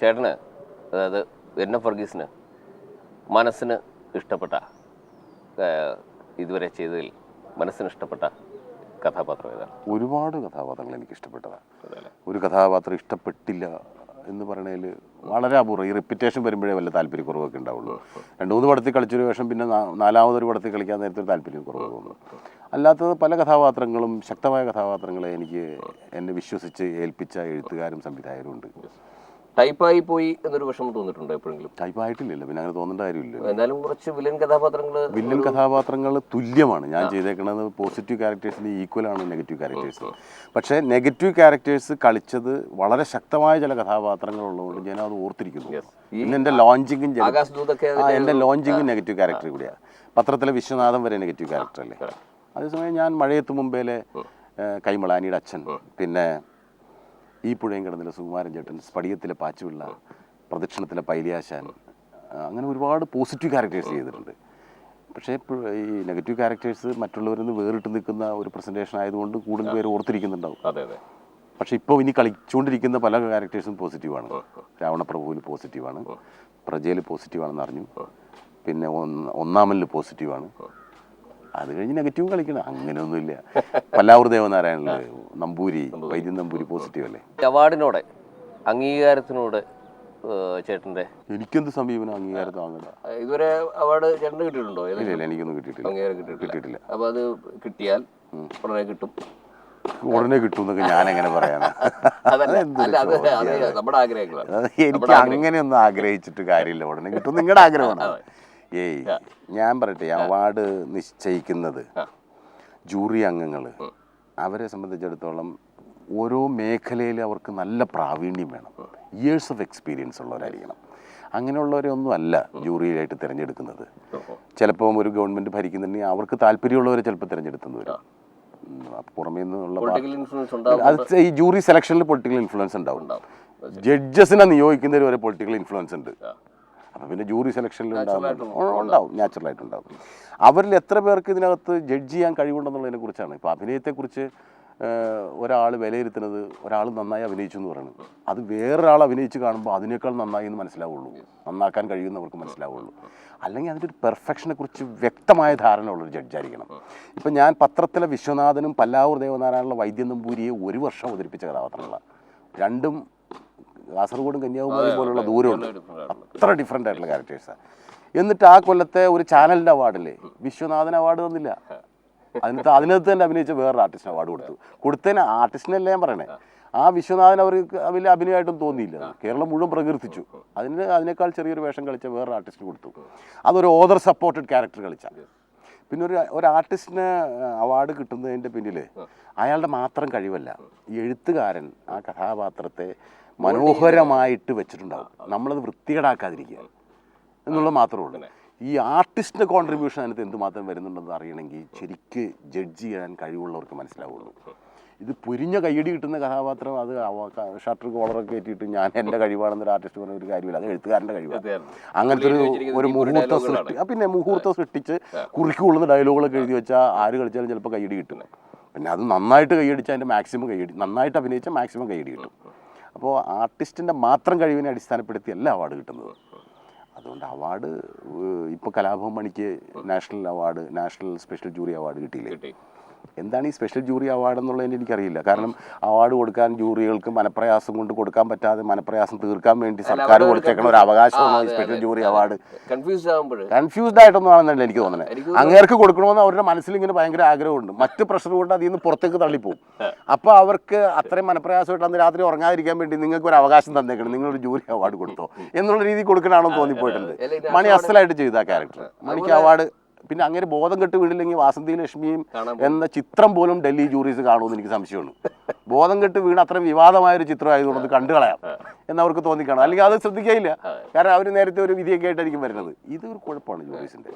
ചേട്ടന് അതായത് എന്നെ ഫർഗീസിന് മനസ്സിന് ഇഷ്ടപ്പെട്ട ഇതുവരെ ചെയ്തതിൽ മനസ്സിന് ഇഷ്ടപ്പെട്ട കഥാപാത്രം ഏതാണ്? ഒരുപാട് കഥാപാത്രങ്ങൾ എനിക്ക് ഇഷ്ടപ്പെട്ടതാണ്. ഒരു കഥാപാത്രം ഇഷ്ടപ്പെട്ടില്ല എന്ന് പറയണതിൽ വളരെ അപൂർവം. ഈ റിപ്പീറ്റേഷൻ വരുമ്പോഴേ വല്ല താല്പര്യക്കുറവൊക്കെ ഉണ്ടാവുള്ളൂ. 2-3 പടത്തിൽ കളിച്ചൊരു വേഷം പിന്നെ 4ാമതൊരു പടത്തിൽ കളിക്കാൻ നേരത്തെ ഒരു താല്പര്യക്കുറവ് തോന്നുന്നു. അല്ലാത്തത് പല കഥാപാത്രങ്ങളും ശക്തമായ കഥാപാത്രങ്ങളെ എന്നെ വിശ്വസിച്ച് ഏൽപ്പിച്ച എഴുത്തുകാരും സംവിധായകരും ഉണ്ട്. ടൈപ്പായി പോയി എന്നൊരു വിഷമം തോന്നിയിട്ടുണ്ടോ എപ്പോഴെങ്കിലും? ടൈപ്പായിട്ടില്ല, പിന്നെ അങ്ങനെ തോന്നേണ്ട കാര്യമില്ല. എന്നാലും കുറച്ച് വില്ലൻ കഥാപാത്രങ്ങൾ തുല്യമാണ് ഞാൻ ചെയ്തേക്കുന്നത്. പോസിറ്റീവ് ക്യാരക്ടേഴ്സിന് ഈക്വലാണ് നെഗറ്റീവ് ക്യാരക്ടേഴ്സ്. പക്ഷേ നെഗറ്റീവ് ക്യാരക്ടേഴ്സ് കളിച്ചത് വളരെ ശക്തമായ ചില കഥാപാത്രങ്ങൾ ഉള്ളതുകൊണ്ട് ഞാൻ അത് ഓർത്തിരിക്കുന്നു. പിന്നെ എൻ്റെ ലോഞ്ചിങ്ങും നെഗറ്റീവ് ക്യാരക്ടർ കൂടിയാണ്. പത്രത്തിലെ വിശ്വനാഥൻ വരെ നെഗറ്റീവ് ക്യാരക്ടർ അല്ലേ. അതേസമയം ഞാൻ മഴയത്ത് മുമ്പേലെ കൈമളാനിയുടെ അച്ഛൻ, പിന്നെ ഈ പുഴയും കിടന്നില്ല സുകുമാരൻ ചേട്ടൻ, സ്പടികത്തിലെ പാച്ചുപിള്ള, പ്രദക്ഷിണത്തിലെ പൈലിയാശാൻ, അങ്ങനെ ഒരുപാട് പോസിറ്റീവ് ക്യാരക്ടേഴ്സ് ചെയ്തിട്ടുണ്ട്. പക്ഷേ ഈ നെഗറ്റീവ് ക്യാരക്ടേഴ്സ് മറ്റുള്ളവരിൽ നിന്ന് വേറിട്ട് നിൽക്കുന്ന ഒരു പ്രസൻറ്റേഷൻ ആയതുകൊണ്ട് കൂടുതൽ പേര് ഓർത്തിരിക്കുന്നുണ്ടാവും. പക്ഷേ ഇപ്പോൾ ഇനി കളിച്ചുകൊണ്ടിരിക്കുന്ന പല ക്യാരക്ടേഴ്സും പോസിറ്റീവാണ്. രാവണപ്രഭുവിൽ പോസിറ്റീവാണ്, പ്രജയിൽ പോസിറ്റീവാണെന്ന് അറിഞ്ഞു, പിന്നെ ഒന്നാമനിൽ പോസിറ്റീവാണ്. അത് കഴിഞ്ഞ് നെഗറ്റീവ് കളിക്കണം അങ്ങനെയൊന്നുമില്ല. പല്ലാവൂർ ദേവനാരായണനില് നമ്പൂരി, വൈദ്യൻ നമ്പൂരി പോസിറ്റീവ് അല്ലേ. അവാർഡിനോടെ അംഗീകാരത്തിനോട് ചേട്ടൻ്റെ എനിക്കെന്ത് സമീപനം അംഗീകാരത്തിൽ വാങ്ങണ്ട. ഇതുവരെ അവാർഡ് ചേട്ടന് കിട്ടിയിട്ടുണ്ടോ? ഇല്ല, എനിക്കൊന്നും കിട്ടിയിട്ടില്ല. അപ്പൊ അത് കിട്ടിയാൽ ഉടനെ കിട്ടും. ഉടനെ കിട്ടും എന്നൊക്കെ ഞാൻ എങ്ങനെ പറയാനാ? നമ്മുടെ ആഗ്രഹങ്ങളാണ്. എനിക്ക് അങ്ങനെയൊന്നും ആഗ്രഹിച്ചിട്ട് കാര്യമില്ല. ഉടനെ കിട്ടും നിങ്ങളുടെ ആഗ്രഹമാണ്. ഞാൻ പറയട്ടെ, അവാർഡ് നിശ്ചയിക്കുന്നത് ജൂറി അംഗങ്ങൾ, അവരെ സംബന്ധിച്ചിടത്തോളം ഓരോ മേഖലയിൽ അവർക്ക് നല്ല പ്രാവീണ്യം വേണം, ഇയേഴ്സ് ഓഫ് എക്സ്പീരിയൻസ് ഉള്ളവരായിരിക്കണം. അങ്ങനെയുള്ളവരെ ഒന്നും അല്ല ജൂറിയിലായിട്ട് തിരഞ്ഞെടുക്കുന്നത്. ചിലപ്പോൾ ഒരു ഗവൺമെൻറ് ഭരിക്കുന്നുണ്ടെങ്കിൽ അവർക്ക് താല്പര്യമുള്ളവരെ ചിലപ്പോൾ തിരഞ്ഞെടുത്തു വരും. പുറമേ നിന്നുള്ള അത് ഈ ജൂറി സെലക്ഷനിൽ പൊളിറ്റിക്കൽ ഇൻഫ്ലുവൻസ് ഉണ്ടാവും. ജഡ്ജസിനെ നിയോഗിക്കുന്നതിൽ വരെ പൊളിറ്റിക്കൽ ഇൻഫ്ലുവൻസ് ഉണ്ട്. അപ്പം പിന്നെ ജൂറി സെലക്ഷനിൽ ഉണ്ടാവും, നാച്ചുറലായിട്ടുണ്ടാവും. അവരിൽ എത്ര പേർക്ക് ഇതിനകത്ത് ജഡ്ജ് ചെയ്യാൻ കഴിവുണ്ടെന്നുള്ളതിനെ കുറിച്ചാണ്. ഇപ്പോൾ അഭിനയത്തെക്കുറിച്ച് ഒരാൾ വിലയിരുത്തുന്നത് ഒരാൾ നന്നായി അഭിനയിച്ചു എന്ന് പറയുന്നത്, അത് വേറൊരാൾ അഭിനയിച്ച് കാണുമ്പോൾ അതിനേക്കാൾ നന്നായി എന്ന് മനസ്സിലാവുള്ളൂ, നന്നാക്കാൻ കഴിയുന്നവർക്ക് മനസ്സിലാവുള്ളൂ. അല്ലെങ്കിൽ അതിൻ്റെ ഒരു പെർഫെക്ഷനെ കുറിച്ച് വ്യക്തമായ ധാരണ ഉള്ളൊരു ജഡ്ജായിരിക്കണം. ഇപ്പം ഞാൻ പത്രത്തിലെ വിശ്വനാഥനും പല്ലാവൂർ ദേവനാരായണനുള്ള വൈദ്യൻ നമ്പൂരിയെ 1 വർഷം അവതരിപ്പിച്ച കഥാപാത്രങ്ങളാണ്. രണ്ടും കാസർഗോഡും കന്യാകുമാരി പോലുള്ള ദൂരമുണ്ട്. അത്ര ഡിഫറെൻ്റ് ആയിട്ടുള്ള ക്യാരക്ടേഴ്സാണ്. എന്നിട്ട് ആ കൊല്ലത്തെ ഒരു ചാനലിൻ്റെ അവാർഡില്ലേ വിശ്വനാഥൻ അവാർഡ് തന്നില്ല. അതിനകത്ത് തന്നെ അഭിനയിച്ച വേറൊരു ആർട്ടിസ്റ്റിന് അവാർഡ് കൊടുത്തതിന് ആർട്ടിസ്റ്റിനല്ലേ ഞാൻ പറയണേ. ആ വിശ്വനാഥൻ അവർക്ക് വലിയ അഭിനയമായിട്ടും തോന്നിയില്ല. കേരളം മുഴുവൻ പ്രകീർത്തിച്ചു. അതിനേക്കാൾ ചെറിയൊരു വേഷം കളിച്ച വേറൊരു ആർട്ടിസ്റ്റിന് കൊടുത്തു. അതൊരു ഓദർ സപ്പോർട്ടഡ് ക്യാരക്ടർ കളിച്ച. പിന്നെ ഒരു ആർട്ടിസ്റ്റിന് അവാർഡ് കിട്ടുന്നതിൻ്റെ പിന്നിൽ അയാളുടെ മാത്രം കഴിവല്ല, ഈ എഴുത്തുകാരൻ ആ കഥാപാത്രത്തെ മനോഹരമായിട്ട് വെച്ചിട്ടുണ്ടാവും. നമ്മളത് വൃത്തികേടാക്കാതിരിക്കുക എന്നുള്ളത് മാത്രമേ ഉള്ളൂ. ഈ ആർട്ടിസ്റ്റിൻ്റെ കോൺട്രിബ്യൂഷൻ അതിനകത്ത് എന്തുമാത്രം വരുന്നുണ്ടെന്ന് അറിയണമെങ്കിൽ ശരിക്ക് ജഡ്ജ് ചെയ്യാൻ കഴിവുള്ളവർക്ക് മനസ്സിലാവുള്ളൂ. ഇത് പൊരിഞ്ഞ കയ്യടി കിട്ടുന്ന കഥാപാത്രം, അത് ഷർട്ടർ കോളറൊക്കെ കയറ്റിയിട്ട് ഞാൻ എൻ്റെ കഴിവാണെന്നൊരു ആർട്ടിസ്റ്റ് പറഞ്ഞ ഒരു കാര്യമില്ല. അത് എഴുത്തുകാരൻ്റെ കഴിവാണ്. അങ്ങനത്തെ ഒരു മുഹൂർത്തം സൃഷ്ടിച്ച് കുറിക്കുകൊള്ളുന്ന ഡയലോഗുകളൊക്കെ എഴുതി വെച്ചാൽ ആര് കളിച്ചാലും ചിലപ്പോൾ കയ്യടി കിട്ടും. പിന്നെ അത് നന്നായിട്ട് കയ്യടിച്ചാൽ അതിൻ്റെ മാക്സിമം കയ്യടി, നന്നായിട്ട് അഭിനയിച്ചാൽ മാക്സിമം കയ്യടി കിട്ടും. അപ്പോൾ ആർട്ടിസ്റ്റിൻ്റെ മാത്രം കഴിവിനെ അടിസ്ഥാനപ്പെടുത്തിയല്ല അവാർഡ് കിട്ടുന്നത്. അതുകൊണ്ട് അവാർഡ് ഇപ്പോൾ കലാഭവൻ മണിക്ക് നാഷണൽ സ്പെഷ്യൽ ജൂറി അവാർഡ് കിട്ടിയില്ലേ. എന്താണ് ഈ സ്പെഷ്യൽ ജൂറി അവാർഡ് എന്നുള്ളതിന് എനിക്കറിയില്ല. കാരണം അവാർഡ് കൊടുക്കാൻ ജൂറികൾക്ക് മനപ്രയാസം കൊണ്ട് കൊടുക്കാൻ പറ്റാതെ മനപ്രയാസം തീർക്കാൻ വേണ്ടി സർക്കാർ കൊടുത്തേക്കണ ഒരു അവകാശമാണ് ഈ സ്പെഷ്യൽ ജൂറി അവാർഡ്. കൺഫ്യൂസ്ഡ് ആയിട്ടൊന്നും ആണെന്നല്ല എനിക്ക് തോന്നുന്നത്. അങ്ങേർക്ക് കൊടുക്കണമെന്ന് അവരുടെ മനസ്സിൽ ഇങ്ങനെ ഭയങ്കര ആഗ്രഹമുണ്ട്. മറ്റ് പ്രഷർ കൊണ്ട് അതിൽ നിന്ന് പുറത്തേക്ക് തള്ളിപ്പോവും. അപ്പോൾ അവർക്ക് അത്രയും മനപ്രയാസമായിട്ട് അന്ന് രാത്രി ഉറങ്ങാതിരിക്കാൻ വേണ്ടി നിങ്ങൾക്ക് ഒരു അവകാശം തന്നേക്കണം, നിങ്ങളൊരു ജൂറി അവാർഡ് കൊടുത്തോ എന്നുള്ള രീതി കൊടുക്കണമെന്ന് തോന്നിപ്പോയിട്ടുണ്ട്. മണി അസലായിട്ട് ചെയ്ത ആ ക്യാരക്ടർ. മണിക്ക് അവാർഡ് പിന്നെ അങ്ങനെ ബോധം കെട്ട് വീണില്ലെങ്കിൽ വാസന്തി ലക്ഷ്മിയും എന്ന ചിത്രം പോലും ഡൽഹി ജൂറീസ് കാണുമെന്ന് എനിക്ക് സംശയമാണ്. ബോധം കെട്ട് വീണ് അത്രയും വിവാദമായൊരു ചിത്രമായതുകൊണ്ട് കണ്ടു കളയാം എന്നവർക്ക് തോന്നിക്കാണും. അല്ലെങ്കിൽ അത് ശ്രദ്ധിക്കുകയില്ല. കാരണം അവർ നേരത്തെ ഒരു വിധിയൊക്കെ ആയിട്ടായിരിക്കും വരുന്നത്. ഇതൊരു കുഴപ്പമാണ് ജൂറീസിൻ്റെ.